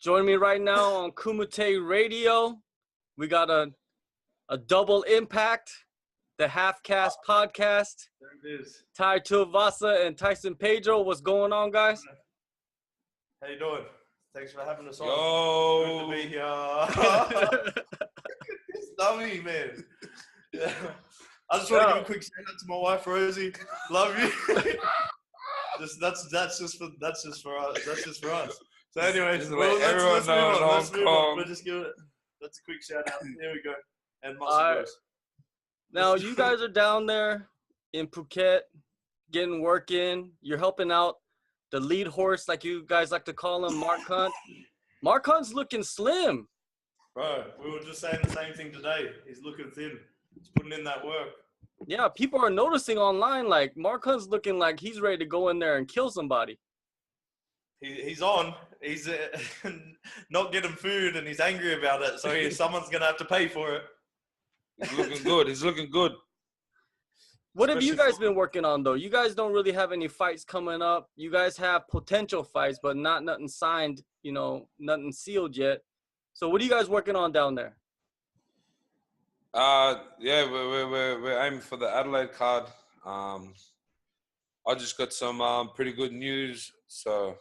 Join me right now on Kumite Radio. We got a double impact, the Halfcast Podcast. There it is. Tai Tuivasa and Tyson Pedro. What's going on, guys? How you doing? Thanks for having us on. Yo. Good to be here. It's dummy, man. Yeah. I just want to give a quick shout out to my wife, Rosie. Love you. That's just for us. So anyways, let's move on. We'll just give it. That's a quick shout out. Here we go. And muscle bros. Now you guys are down there in Phuket, getting work in. You're helping out the lead horse, like you guys like to call him, Mark Hunt. Mark Hunt's looking slim. Bro, we were just saying the same thing today. He's looking thin. He's putting in that work. Yeah, people are noticing online, like, Mark Hunt's looking like he's ready to go in there and kill somebody. He's on. He's not getting food, and he's angry about it. So someone's going to have to pay for it. He's looking good. He's looking good. What have you guys been working on, though? You guys don't really have any fights coming up. You guys have potential fights, but nothing signed, nothing sealed yet. So what are you guys working on down there? Yeah, we're aiming for the Adelaide card. I just got some pretty good news. So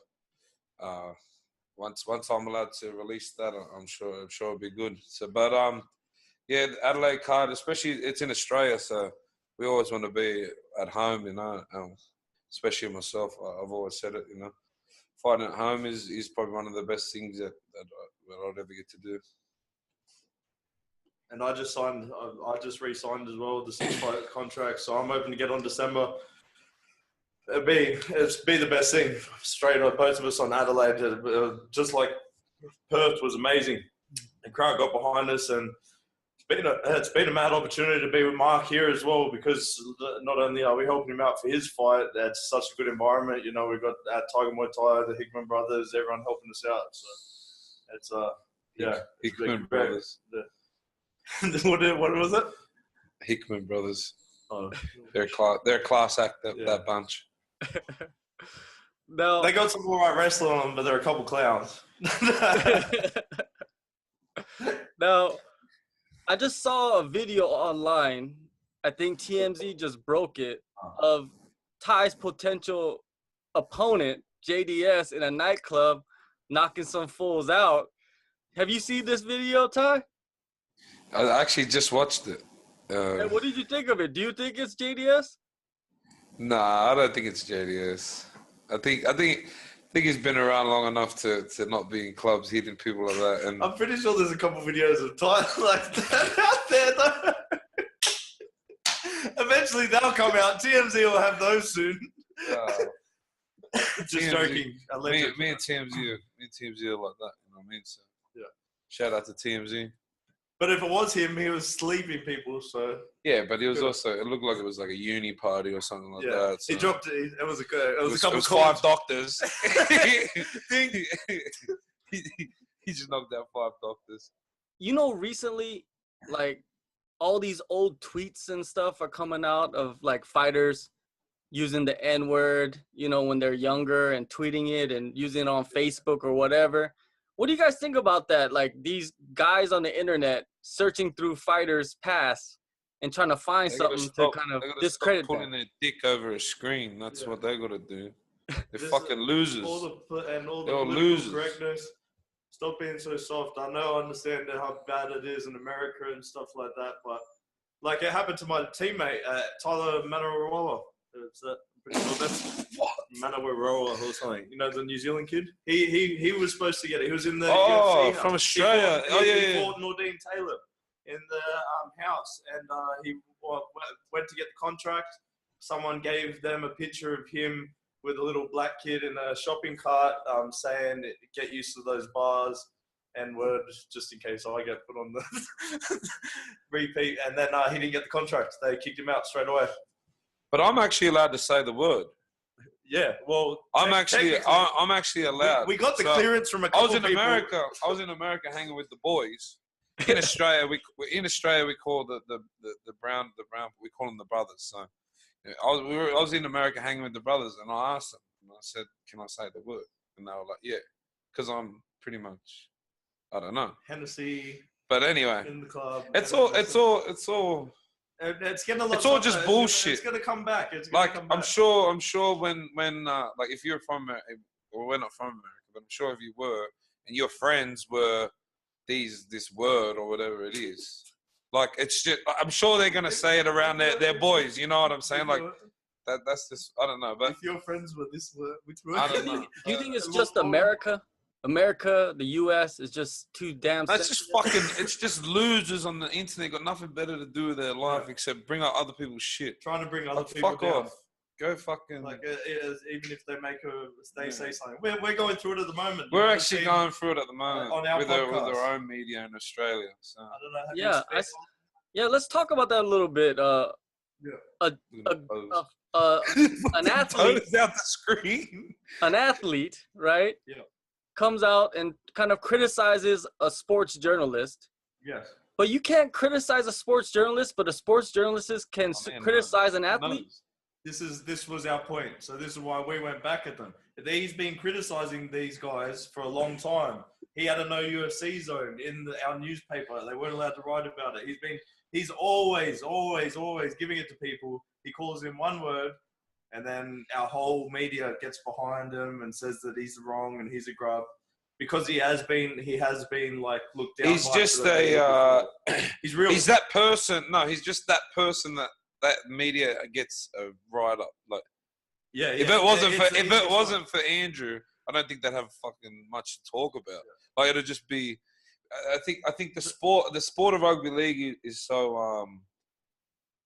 once I'm allowed to release that, I'm sure it'll be good. So, but yeah, the Adelaide card, especially it's in Australia, so we always want to be at home, especially myself. I've always said it, fighting at home is probably one of the best things that I'd ever get to do. And I just re-signed as well, the 6-fight contract. So I'm hoping to get on December. It'd be the best thing. Straight up, both of us on Adelaide. Just like Perth was amazing. The crowd got behind us, and it's been a mad opportunity to be with Mark here as well, because not only are we helping him out for his fight, it's such a good environment. We've got Tiger Muay Thai, the Hickman brothers, everyone helping us out. So it's Hickman brothers. What was it? Hickman brothers. Oh, they're a class act. That bunch. No, they got some alright wrestling on them, but they're a couple clowns. Now, I just saw a video online. I think TMZ just broke it, of Ty's potential opponent, JDS, in a nightclub, knocking some fools out. Have you seen this video, Ty? I actually just watched it. And what did you think of it? Do you think it's JDS? Nah, I don't think it's JDS. I think he's been around long enough to not be in clubs hitting people like that. And I'm pretty sure there's a couple videos of Ty like that out there, though. Eventually they'll come out. TMZ will have those soon. Just TMZ, joking. Me and TMZ are like that. You know what I mean? So yeah. Shout out to TMZ. But if it was him, he was sleeping people, so... Yeah, but it was also... It looked like it was like a uni party or something like that. So. He dropped it. It was a couple of 5 doctors. He just knocked out 5 doctors. Recently, like, all these old tweets and stuff are coming out of, like, fighters using the N-word, when they're younger, and tweeting it and using it on Facebook or whatever. What do you guys think about that? Like, these guys on the internet searching through fighters' past and trying to find something to kind of discredit them. Putting their dick over a screen. That's what they got to do. They're fucking losers. All the They're losers. Correctness. Stop being so soft. I understand how bad it is in America and stuff like that, but like it happened to my teammate, Tyler Manaroa. That's Manaroa or something. The New Zealand kid. He was supposed to get it. He was in the UFC from Australia. He fought Nordine Taylor in the house, and he went to get the contract. Someone gave them a picture of him with a little black kid in a shopping cart, saying, "Get used to those bars." N-word, just in case I get put on the repeat. And then he didn't get the contract. They kicked him out straight away. But I'm actually allowed to say the word. Yeah, well, I'm actually allowed. We got the clearance from a couple people. I was in America hanging with the boys. In Australia, we call the brown. We call them the brothers. So I was in America hanging with the brothers, and I asked them, and I said, "Can I say the word?" And they were like, "Yeah," because I'm pretty much. I don't know. Hennessy But anyway, in the club. it's all. It's getting a lot. It's all just bullshit. It's gonna come back. I'm sure when like if you're from America, well, we're not from America, but I'm sure if you were and your friends were this word or whatever it is, like it's just. I'm sure they're gonna say it around their boys. You know what I'm saying? Like that's just. I don't know, but if your friends were this word, which word? I don't know. Do you think it's just America? America, the U.S. is just too damn. That's just fucking. It's just losers on the internet. Got nothing better to do with their life except bring out other people's shit. Trying to bring other like, people fuck down. off. Go fucking. Like even if they say something, we're going through it at the moment. We're actually going through it at the moment on our with podcast. our own media in Australia. So. I don't know. Yeah. Let's talk about that a little bit. An athlete out the screen. An athlete, right? Yeah. Comes out and kind of criticizes a sports journalist. Yes. But you can't criticize a sports journalist, but a sports journalist can criticize an athlete. This was our point. So this is why we went back at them. He's been criticizing these guys for a long time. He had a no UFC zone in our newspaper. They weren't allowed to write about it. He's always giving it to people. He calls him one word, and then our whole media gets behind him and says that he's wrong and he's a grub. Because he has been like looked down. He's just he's real. He's that person. No, he's just that person that media gets a write up. Like, yeah. If it wasn't for Andrew, I don't think they'd have fucking much to talk about. Yeah. Like it'd just be. I think the sport of rugby league is so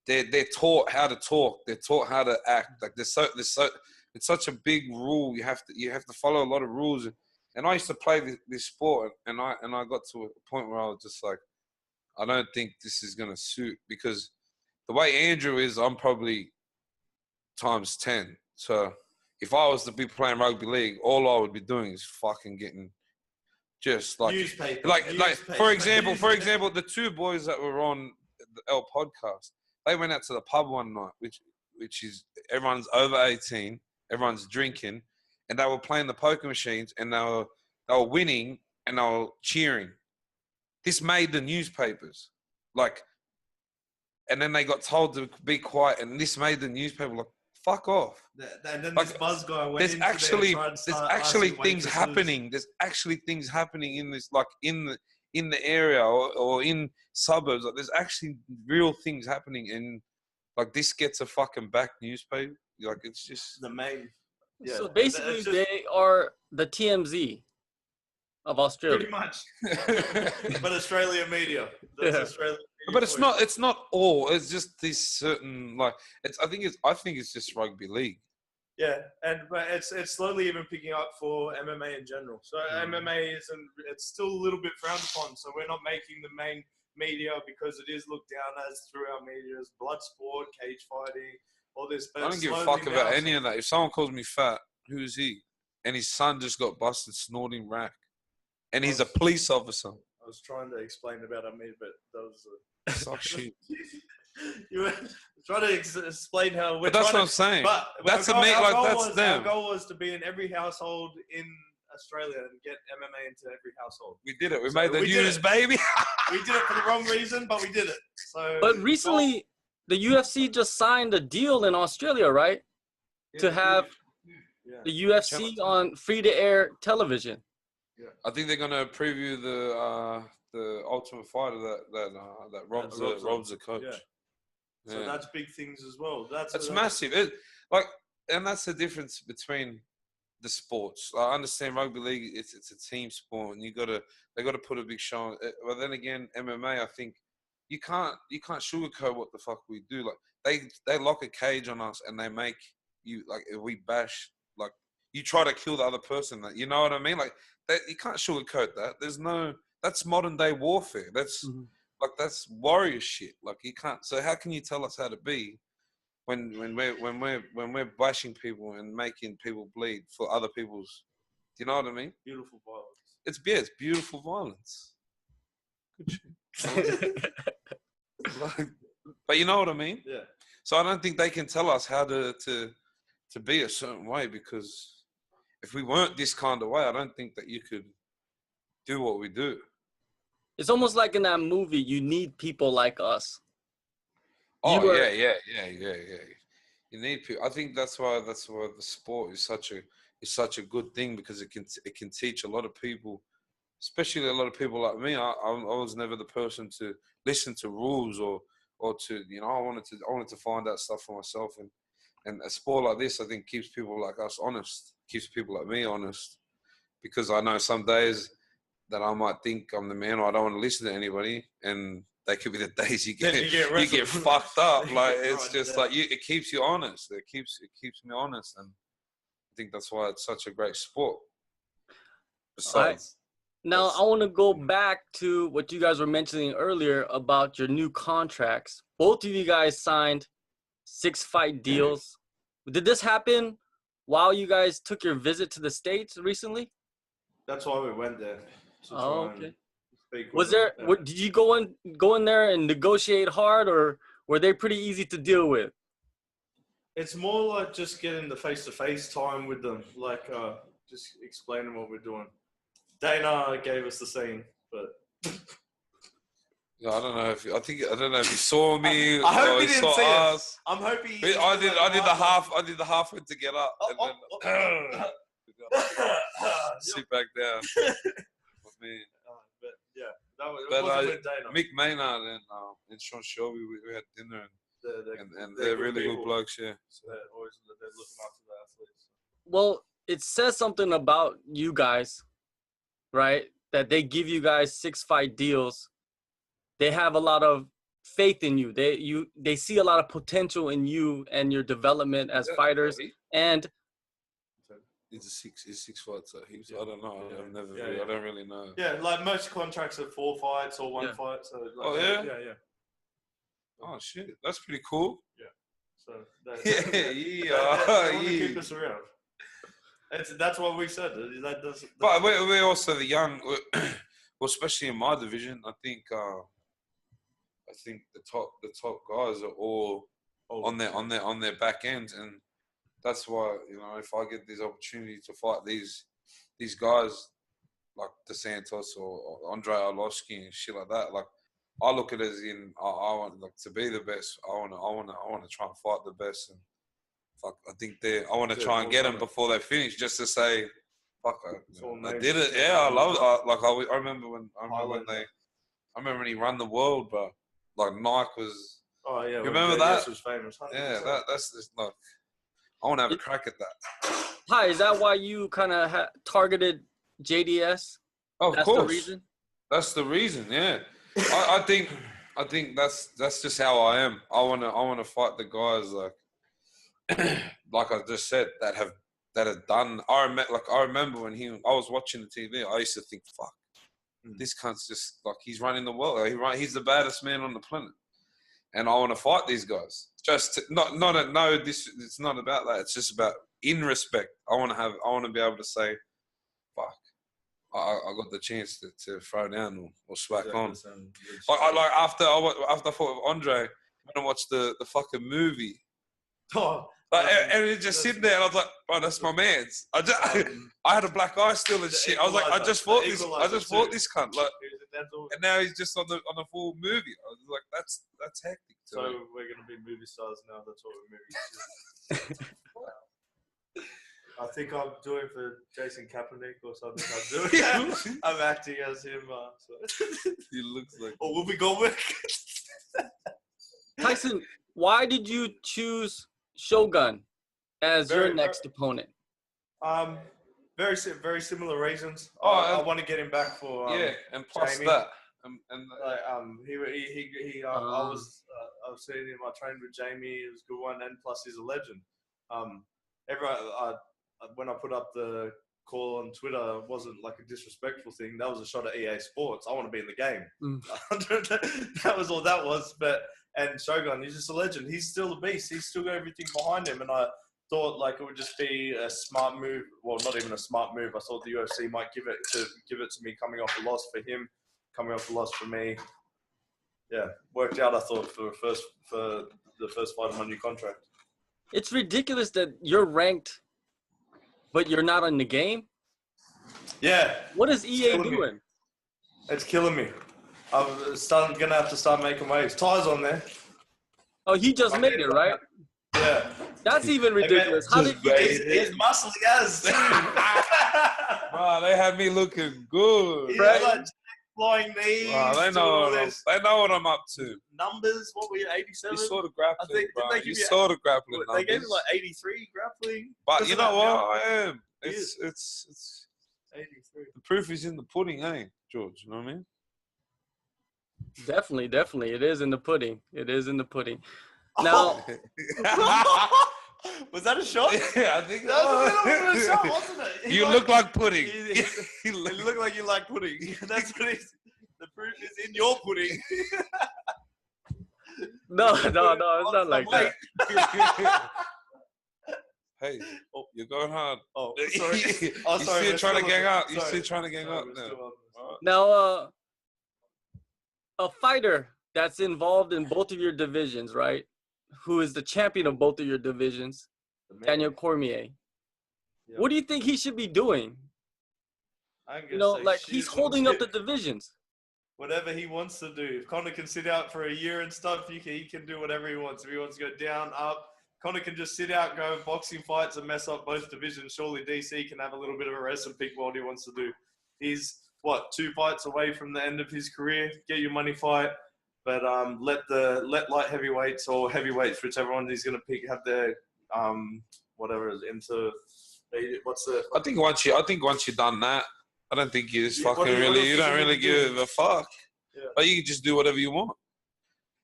they're taught how to talk. They're taught how to act. Like there's so it's such a big rule. You have to follow a lot of rules. And I used to play this sport, and I got to a point where I was just like, I don't think this is gonna suit, because the way Andrew is, I'm probably times 10. So if I was to be playing rugby league, all I would be doing is fucking getting just like newspaper, for example, the two boys that were on the L podcast, they went out to the pub one night, which is everyone's over 18, everyone's drinking. And they were playing the poker machines, and they were winning, and they were cheering. This made the newspapers, like, and then they got told to be quiet, and this made the newspaper like, fuck off. And then like, this buzz guy went there's actually things waitresses. happening. There's actually things happening in this, like in the area or in suburbs. Like, there's actually real things happening, and like this gets a fucking back newspaper. Like it's just the main. Yeah. So basically, they are the TMZ of Australia. Pretty much. But Australian media. That's Australian media. But it's not all. It's just this certain, like, I think it's just rugby league. Yeah, but it's slowly even picking up for MMA in general. So MMA it's still a little bit frowned upon. So we're not making the main media because it is looked down as through our media as blood sport, cage fighting. All this, I don't give a fuck about any of that. If someone calls me fat, who's he? And his son just got busted snorting rack, and he's a police officer. I was trying to explain about our media, but that was suck shit. You were trying to explain how we're. But that's what I'm saying. But that's them. Our goal was to be in every household in Australia and get MMA into every household. We did it. We made the news, baby. We did it for the wrong reason, but we did it. So. But recently. The UFC just signed a deal in Australia, right? Yeah, to have the UFC on free-to-air television. Yeah. I think they're gonna preview the Ultimate Fighter that Rob's the coach. Yeah. So that's big things as well. That's massive. And that's the difference between the sports. I understand rugby league; it's a team sport, and they gotta put a big show on. But then again, MMA, I think. You can't sugarcoat what the fuck we do. Like they lock a cage on us and they make you like if we bash like you try to kill the other person. That you know what I mean? Like that you can't sugarcoat that. That's modern day warfare. That's like that's warrior shit. Like you can't. So how can you tell us how to be when we're bashing people and making people bleed for other people's? Do you know what I mean? Beautiful violence. It's beautiful violence. Good shit. But you know what I mean? Yeah. So I don't think they can tell us how to be a certain way, because if we weren't this kind of way, I don't think that you could do what we do. It's almost like in that movie, you need people like us. Oh, yeah. You need people. I think that's why the sport is such a good thing, because it can teach a lot of people, especially a lot of people like me. I was never the person to listen to rules or to, you know, I wanted to find out stuff for myself, and a sport like this, I think, keeps people like us honest, keeps people like me honest, because I know some days that I might think I'm the man, or I don't want to listen to anybody, and they could be the days you get fucked up. Like, it's just like it keeps you honest. It keeps me honest, and I think that's why it's such a great sport. Besides, now I want to go back to what you guys were mentioning earlier about your new contracts. Both of you guys signed 6-fight deals. Did this happen while you guys took your visit to the States recently? That's why we went there. Oh, okay. Was there? Did you go in there and negotiate hard, or were they pretty easy to deal with? It's more like just getting the face-to-face time with them, like just explaining what we're doing. Dana gave us the scene, but yeah, I don't know if you saw me. I hope he didn't see us. us. I'm hoping. I did the half one to get up, and then sit back down. Me. But yeah, that was with Dana. Mick Maynard and Sean Shelby, we had dinner, and they're really good blokes, yeah. So they're looking after the athletes. Well, it says something about you guys, right? That they give you guys 6-fight deals. They have a lot of faith in you. They see a lot of potential in you and your development as fighters. And He's 6 fights. So I don't know. I don't really know. Yeah, like most contracts are 4 fights or 1 fight. So like, yeah. Oh shit, that's pretty cool. Yeah. So they want to keep us around. That's what we said. But we're also the young. Well, especially in my division, I think the top guys are all on their back ends, and that's why, you know, if I get this opportunity to fight these guys like DeSantos or Andre Arlovsky and shit like that, like, I look at it as in I want, like, to be the best. I want to try and fight the best, and fuck, I think I want to try and get them before they finish, just to say, fuck, I did it. Yeah, I love it. I remember when he run the world, bro. Like, Nike was. Oh yeah, you remember that? Was famous. 100%. Yeah, that's just like, I want to have a crack at that. Hi, is that why you kind of targeted JDS? Oh, of course. That's the reason? That's the reason, yeah. I think that's just how I am. I wanna fight the guys like I just said that have done. I remember when I was watching the TV. I used to think, fuck, this cunt's just like, he's running the world. He's the baddest man on the planet, and I want to fight these guys. It's not about that. It's just about, in respect. I want to be able to say, fuck, I got the chance to throw down or smack on. Like after I fought with Andre, when I watched the fucking movie. Oh, and it just sitting there, and I was like, "Bro, that's my man's." I had a black eye still and shit. I was like, I just fought this cunt, like, and now he's just on the full movie. I was like, that's hectic. So we're gonna be movie stars now. That's what we're movie stars. I think I'm doing for Jason Kaepernick or something. I'm acting as him. So. He looks like. Or will we go with? Tyson, why did you choose Shogun as your next opponent? Very similar reasons. I want to get him back for and plus Jamie. that, I was seeing him. I trained with Jamie. It was a good one, and plus he's a legend. When I put up the call on Twitter, it wasn't like a disrespectful thing. That was a shot at EA Sports. I want to be in the game. That was all that was. And Shogun, he's just a legend. He's still a beast. He's still got everything behind him. And I thought, like, it would just be a smart move. Well, not even a smart move. I thought the UFC might give it to me, coming off a loss for him, coming off a loss for me. Yeah, worked out, I thought, for the first fight of my new contract. It's ridiculous that you're ranked, but you're not in the game. Yeah. What is EA doing? It's killing me. I'm gonna have to start making waves. Ty's on there. Oh, he just made it, right? Yeah. That's even ridiculous. How did He's muscly as. Bro, they had me looking good. He's like flying knees. Bro, they know what I'm up to. Numbers, what were you, 87? You saw the grappling, I think, bro. You saw the grappling They gave numbers. me like 83 grappling. But you know what? I am. He It's 83. the proof is in the pudding, eh, George? You know what I mean? Definitely. It is in the pudding. It is in the pudding. Now, Was that a shot? Yeah, I think That was a little bit of a shot, wasn't it? you look like pudding. You look like you like pudding. That's what it is. The proof is in your pudding. no, it's not like that. Hey, you're going hard. Oh, sorry. You still trying to gang up. You still trying to gang up now. Now, a fighter that's involved in both of your divisions, right? Who is the champion of both of your divisions, Daniel Cormier. Yeah. What do you think he should be doing? He's holding up the divisions. Whatever he wants to do. If Conor can sit out for a year and stuff, he can do whatever he wants. If he wants to go down, up, Conor can just sit out, go boxing fights and mess up both divisions. Surely DC can have a little bit of a rest and pick what he wants to do. He's, 2 fights away from the end of his career. Get your money fight. But let light heavyweights or heavyweights, whichever one he's going to pick, have their whatever is into. What's the? I think once you've done that, I don't think you just fucking really. You don't really give a fuck. Yeah. But you can just do whatever you want.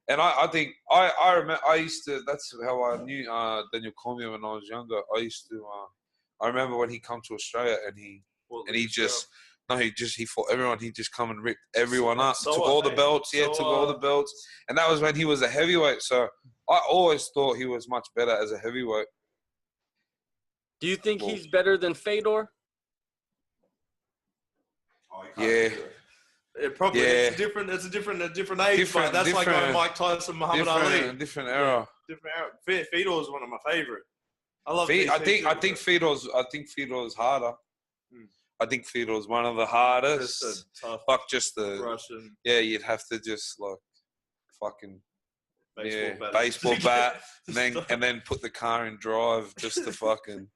And I think I remember I used to. That's how I knew Daniel Cormier when I was younger. I used to. I remember when he come to Australia and he fought everyone. He just come and ripped everyone up. Took all the belts. Took all the belts. And that was when he was a heavyweight. So I always thought he was much better as a heavyweight. Do you think he's better than Fedor? Yeah. It probably it's different. It's a different age. That's like going Mike Tyson, Muhammad Ali. Different era. Different era. Fedor is one of my favorite. I love. I think Fedor's harder. I think Fedor's one of the hardest. Just tough. Fuck, just the Russian. Yeah, you'd have to just like fucking baseball bat, and then put the car in drive just to fucking.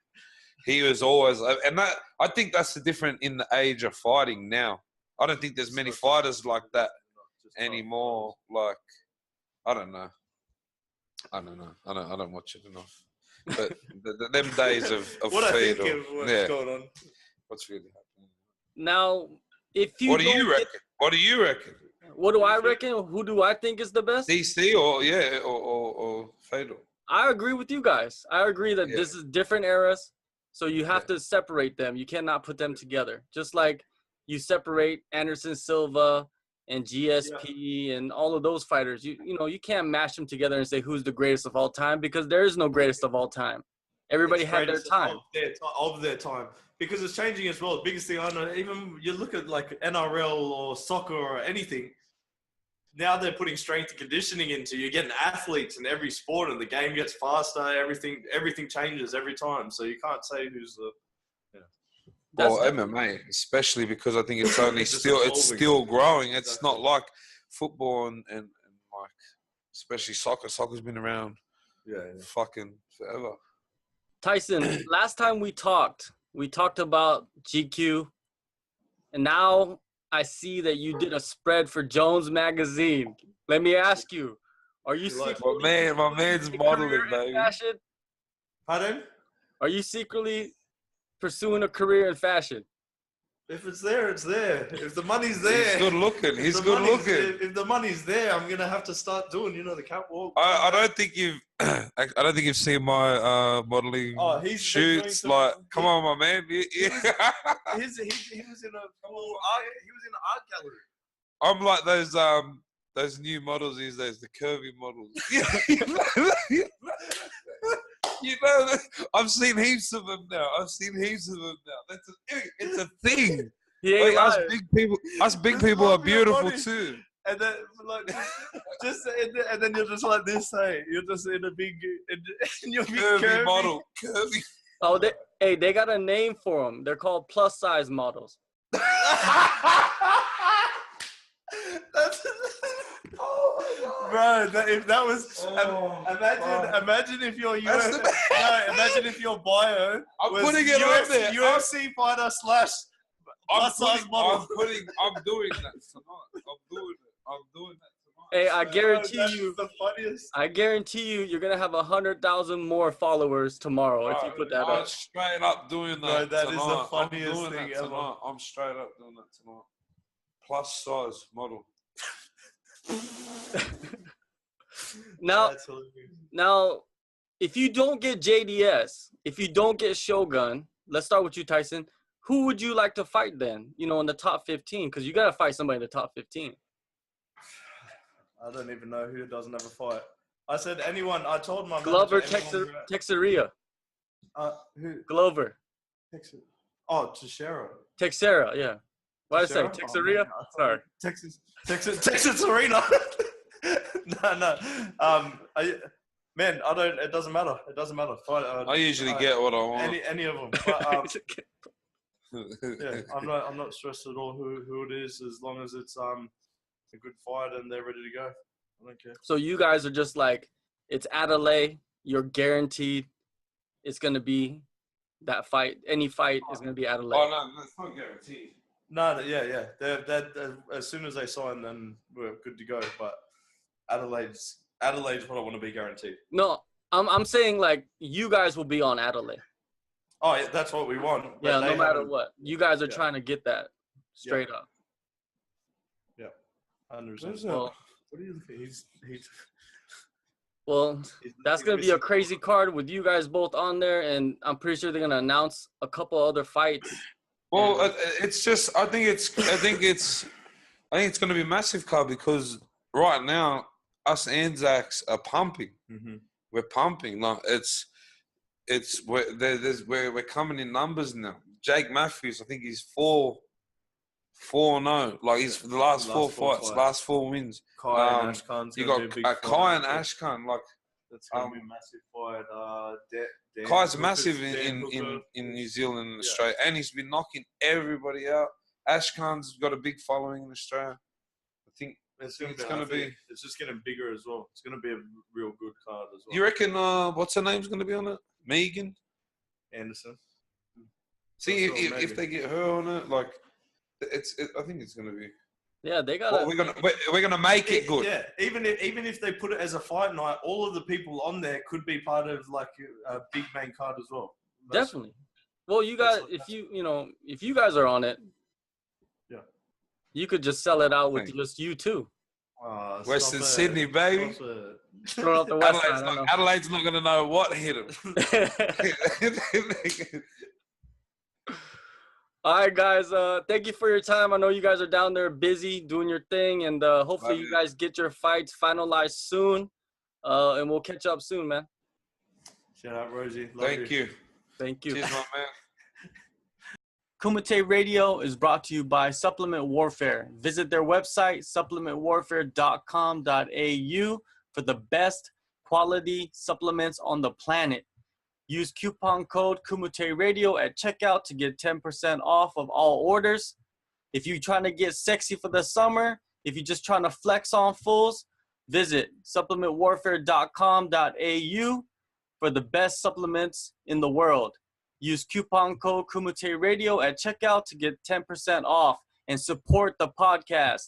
He was always, and that I think that's the difference in the age of fighting now. I don't think there's many fighters like that anymore. Like, I don't know. I don't watch it enough. But them days of what I Fedor, think of what's going on. What's really happening? Now, if you What do you reckon? What do you reckon? What do I reckon? Who do I think is the best? DC or Fedor? I agree with you guys. I agree that this is different eras, so you have to separate them. You cannot put them together. Just like you separate Anderson Silva and GSP and all of those fighters. You can't mash them together and say who's the greatest of all time, because there is no greatest of all time. Everybody had their time. Of their time. Because it's changing as well. The biggest thing I know, even you look at like NRL or soccer or anything, now they're putting strength and conditioning into. You're getting athletes in every sport, and the game gets faster. Everything changes every time. So you can't say who's the. Well, MMA, especially because I think it's only still growing. It's not like football and like, especially soccer. Soccer's been around fucking forever. Tyson, last time we talked about GQ, and now I see that you did a spread for Jones Magazine. Let me ask you, are you secretly my man's modeling, baby. Fashion? Pardon? Are you secretly pursuing a career in fashion? If it's there, it's there. If the money's there, he's good looking. He's good looking. If the money's there, I'm gonna have to start doing, the catwalk. I don't think you've seen my modeling shoots. Like, come on, my man. He was in an art gallery. I'm like those new models these days, the curvy models. I've seen heaps of them now. It's a thing. Us big people are beautiful too. And then, and then you're just like this, hey. You're just in a big, curvy model. Curvy. Oh, they got a name for them. They're called plus size models. That's, bro, if that was imagine if your imagine if your bio was putting it on there. UFC fighter / plus size model. I'm doing that tonight. I'm doing that tonight. Hey, I guarantee you. The funniest. I guarantee you're gonna have 100,000 more followers tomorrow if you put that I'm up. straight up doing that. Bro, that tonight. is the funniest I'm doing thing that ever. Tonight. I'm straight up doing that tonight. Plus size model. Now, if you don't get JDS, if you don't get Shogun, let's start with you, Tyson. Who would you like to fight then? You know, in the top 15, because you gotta fight somebody in the top 15. I don't even know who doesn't have a fight. I said anyone. I told my Glover, manager, Texeria. Who? Glover. Oh, Teixeira. Texera, yeah. What did I say? Texeria? Sorry. Texas Arena. No. Man, I don't. It doesn't matter. It doesn't matter. Fight. I usually get what I want. Any of them. But, yeah, I'm not stressed at all who it is, as long as it's a good fight and they're ready to go. I don't care. So you guys are just like, it's Adelaide. You're guaranteed it's gonna be that fight. Any fight is gonna be Adelaide. Oh no, that's not guaranteed. No, yeah. They're, as soon as they sign, then we're good to go. But Adelaide's what I want to be guaranteed. No, I'm saying like you guys will be on Adelaide. Oh, yeah, that's what we want. Yeah, no matter what. You guys are trying to get that straight up. Yeah, 100%. Well, what do you think? He's well, that's going to be a crazy card with you guys both on there, and I'm pretty sure they're going to announce a couple other fights. Well, it's just I think it's going to be a massive card because right now us Anzacs are pumping. Mm-hmm. We're pumping. Like we're coming in numbers now. Jake Matthews, I think he's 4-0. Like he's the last four fights, last 4 wins. Kai and Ashkan's you got Kai and Ashkan. Like that's going to be a massive fight. Kai's massive in New Zealand and Australia, and he's been knocking everybody out. Ashkan's got a big following in Australia. I think it's going to be. It's just getting bigger as well. It's going to be a real good card as well. You reckon? What's her name's going to be on it? Megan Anderson. See if they get her on it, like I think it's going to be. Yeah, they got. Well, we're gonna make it good. Yeah, even if they put it as a fight night, all of the people on there could be part of like a big main card as well. Definitely. Well, you guys, if you guys are on it, yeah, you could just sell it out with just you two. Western Sydney, baby. Throw out the West side, Adelaide's not gonna know what hit him. All right, guys. Thank you for your time. I know you guys are down there busy doing your thing, and hopefully you guys get your fights finalized soon. And we'll catch up soon, man. Shout out, Rosie. Thank you. Thank you. Cheers, my man. Kumite Radio is brought to you by Supplement Warfare. Visit their website, supplementwarfare.com.au, for the best quality supplements on the planet. Use coupon code Kumite Radio at checkout to get 10% off of all orders. If you're trying to get sexy for the summer, if you're just trying to flex on fools, visit supplementwarfare.com.au for the best supplements in the world. Use coupon code Kumite Radio at checkout to get 10% off and support the podcast.